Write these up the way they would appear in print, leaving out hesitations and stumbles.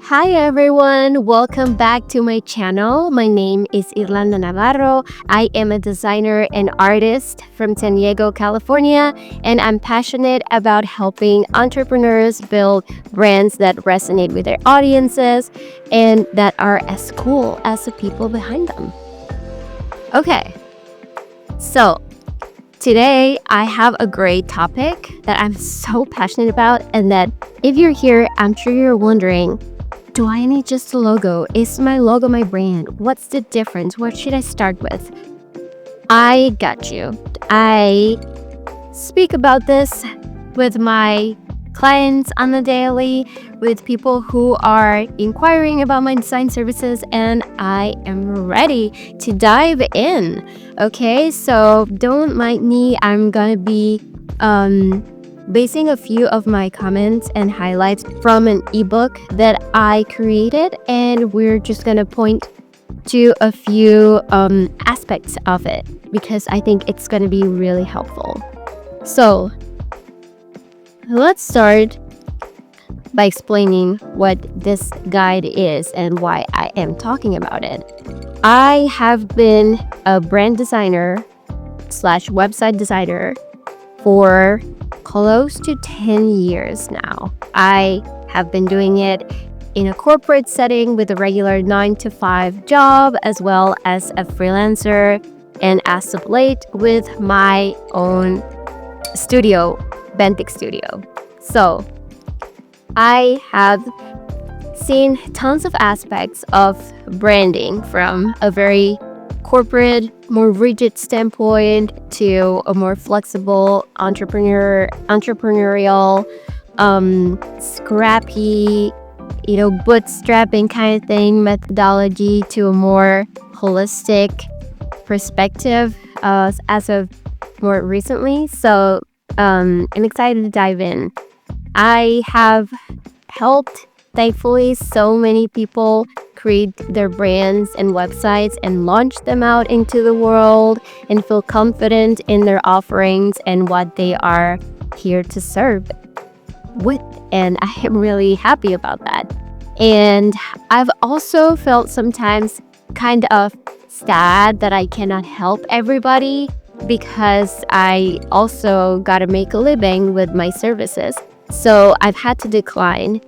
Hi everyone, welcome back to my channel. My name is Irlanda Navarro. I am a designer and artist from San Diego, California, and I'm passionate about helping entrepreneurs build brands that resonate with their audiences and that are as cool as the people behind them. Okay, so today I have a great topic that I'm so passionate about, and that if you're here, I'm sure you're wondering, do I need just a logo? Is my logo my brand? What's the difference? What should I start with? I got you. I speak about this with my clients on the daily, with people who are inquiring about my design services, and I am ready to dive in. Okay, so don't mind me. I'm gonna be basing a few of my comments and highlights from an ebook that I created, and we're just gonna point to a few aspects of it because I think it's gonna be really helpful. So let's start by explaining what this guide is and why I am talking about it. I have been a brand designer slash website designer for close to 10 years now. I have been doing it in a corporate setting with a regular 9 to 5 job, as well as a freelancer, and as of late with my own studio, Benthic Studio. So I have seen tons of aspects of branding, from a very corporate, more rigid standpoint to a more flexible entrepreneurial, scrappy, bootstrapping kind of thing methodology, to a more holistic perspective as of more recently. So I'm excited to dive in. I have helped, thankfully, so many people create their brands and websites and launch them out into the world and feel confident in their offerings and what they are here to serve with. And I am really happy about that. And I've also felt sometimes kind of sad that I cannot help everybody, because I also got to make a living with my services. So I've had to decline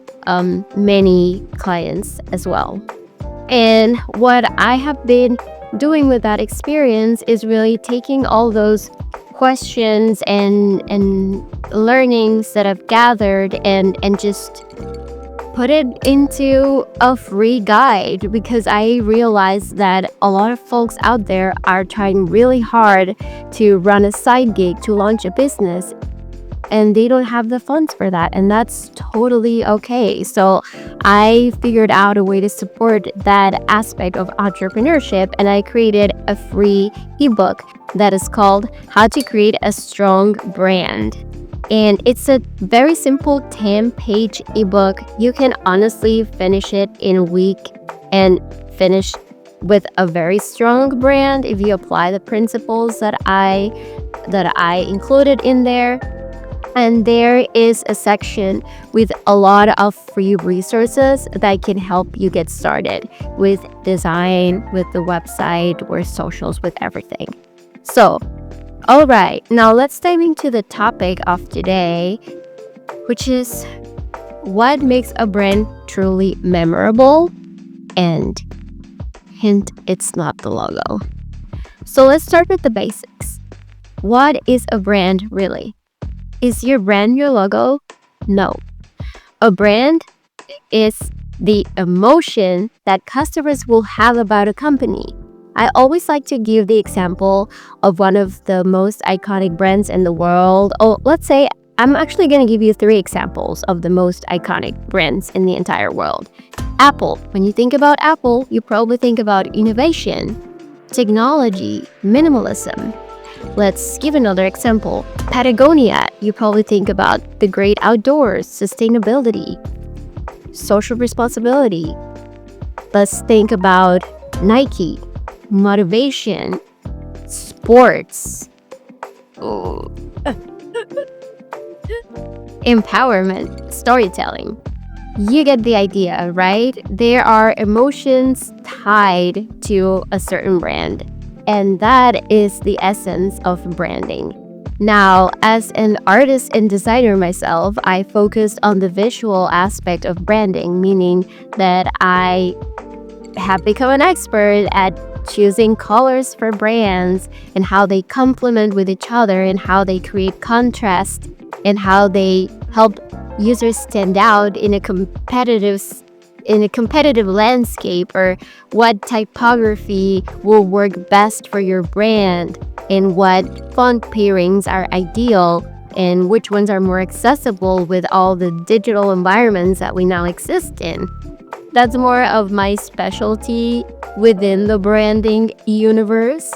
many clients as well. And what I have been doing with that experience is really taking all those questions and learnings that I've gathered and just put it into a free guide, because I realized that a lot of folks out there are trying really hard to run a side gig, to launch a business, and they don't have the funds for that, and that's totally okay. So I figured out a way to support that aspect of entrepreneurship, and I created a free ebook that is called How to Create a Strong Brand. And it's a very simple 10-page ebook. You can honestly finish it in a week and finish with a very strong brand if you apply the principles that I included in there. And there is a section with a lot of free resources that can help you get started with design, with the website, with socials, with everything. So, all right, now let's dive into the topic of today, which is what makes a brand truly memorable. And hint, it's not the logo. So let's start with the basics. What is a brand really? Is your brand your logo? No. A brand is the emotion that customers will have about a company. I always like to give the example of one of the most iconic brands in the world. Oh, let's say I'm actually going to give you 3 examples of the most iconic brands in the entire world. Apple. When you think about Apple, you probably think about innovation, technology, minimalism. Let's give another example. Patagonia. You probably think about the great outdoors, sustainability, social responsibility. Let's think about Nike. Motivation, sports, empowerment, storytelling. You get the idea, right? There are emotions tied to a certain brand, and that is the essence of branding. Now, as an artist and designer myself, I focused on the visual aspect of branding, meaning that I have become an expert at choosing colors for brands and how they complement with each other and how they create contrast and how they help users stand out in a competitive landscape, or what typography will work best for your brand and what font pairings are ideal and which ones are more accessible with all the digital environments that we now exist in. That's more of my specialty within the branding universe.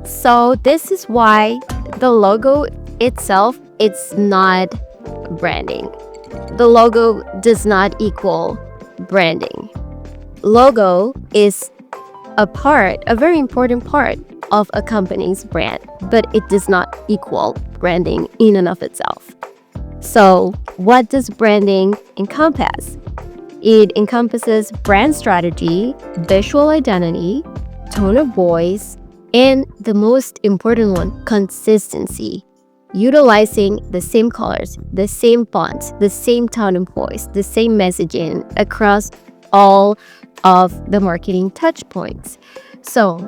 So this is why the logo itself, it's not branding. The logo does not equal branding. Logo is a very important part of a company's brand, but it does not equal branding in and of itself. So what does branding encompass? It encompasses brand strategy, visual identity, tone of voice, and the most important one, consistency. Utilizing the same colors, the same fonts, the same tone of voice, the same messaging across all of the marketing touch points. So,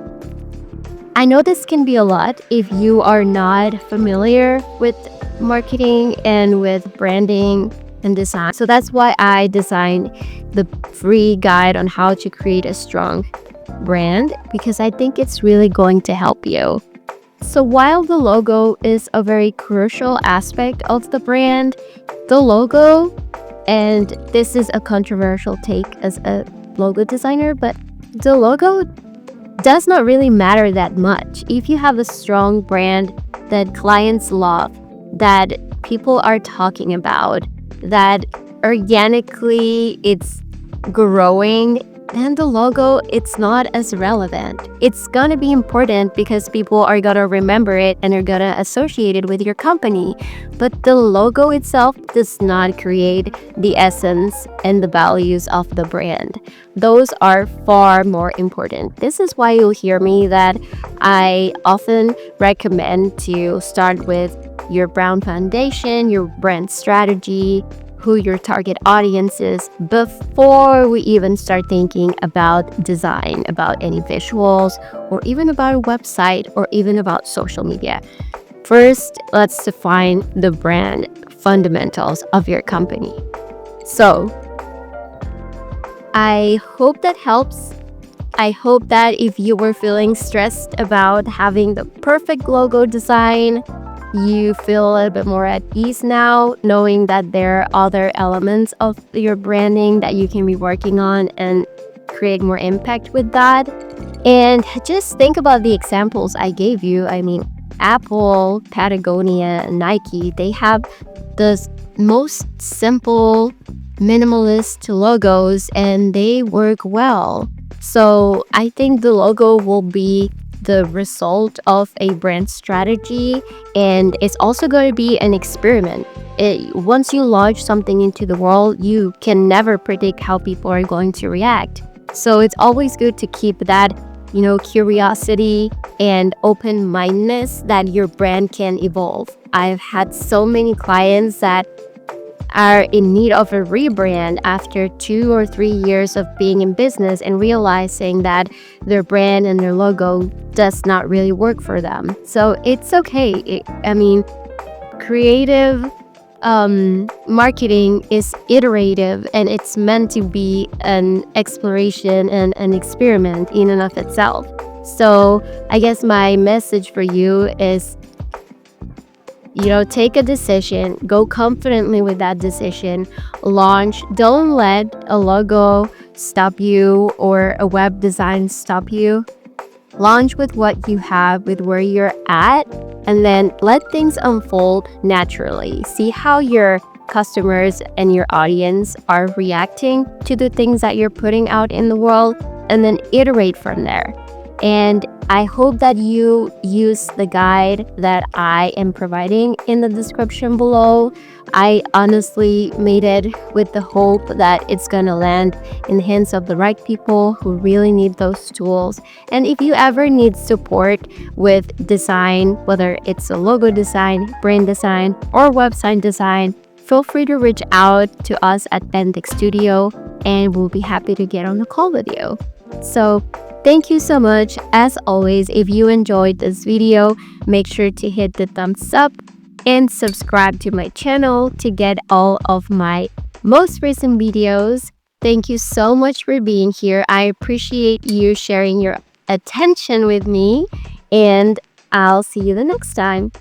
I know this can be a lot if you are not familiar with marketing and with branding and design. So that's why I designed the free guide on how to create a strong brand, because I think it's really going to help you. So while the logo is a very crucial aspect of the brand, the logo, and this is a controversial take as a logo designer, but the logo does not really matter that much. If you have a strong brand that clients love, that people are talking about, that organically it's growing, then the logo, it's not as relevant. It's gonna be important because people are gonna remember it and are gonna associate it with your company. But the logo itself does not create the essence and the values of the brand. Those are far more important. This is why you'll hear me that I often recommend to start with your brand foundation, your brand strategy, who your target audience is, before we even start thinking about design, about any visuals, or even about a website, or even about social media. First, let's define the brand fundamentals of your company. So, I hope that helps. I hope that if you were feeling stressed about having the perfect logo design, you feel a little bit more at ease now, knowing that there are other elements of your branding that you can be working on and create more impact with that. And just think about the examples I gave you. I mean, Apple, Patagonia, Nike, they have the most simple, minimalist logos and they work well. So I think the logo will be the result of a brand strategy, and it's also going to be an experiment. Once you launch something into the world, you can never predict how people are going to react. So it's always good to keep that, curiosity and open-mindedness that your brand can evolve. I've had so many clients that are in need of a rebrand after 2 or 3 years of being in business and realizing that their brand and their logo does not really work for them. So it's okay. Creative marketing is iterative, and it's meant to be an exploration and an experiment in and of itself. So I guess my message for you is, take a decision, go confidently with that decision, launch. Don't let a logo stop you or a web design stop you. Launch with what you have, with where you're at, and then let things unfold naturally. See how your customers and your audience are reacting to the things that you're putting out in the world, and then iterate from there. And I hope that you use the guide that I am providing in the description below. I honestly made it with the hope that it's gonna land in the hands of the right people who really need those tools. And if you ever need support with design, whether it's a logo design, brand design, or website design, feel free to reach out to us at Benthic Studio, and we'll be happy to get on a call with you. So thank you so much. As always, if you enjoyed this video, make sure to hit the thumbs up and subscribe to my channel to get all of my most recent videos. Thank you so much for being here. I appreciate you sharing your attention with me, and I'll see you the next time.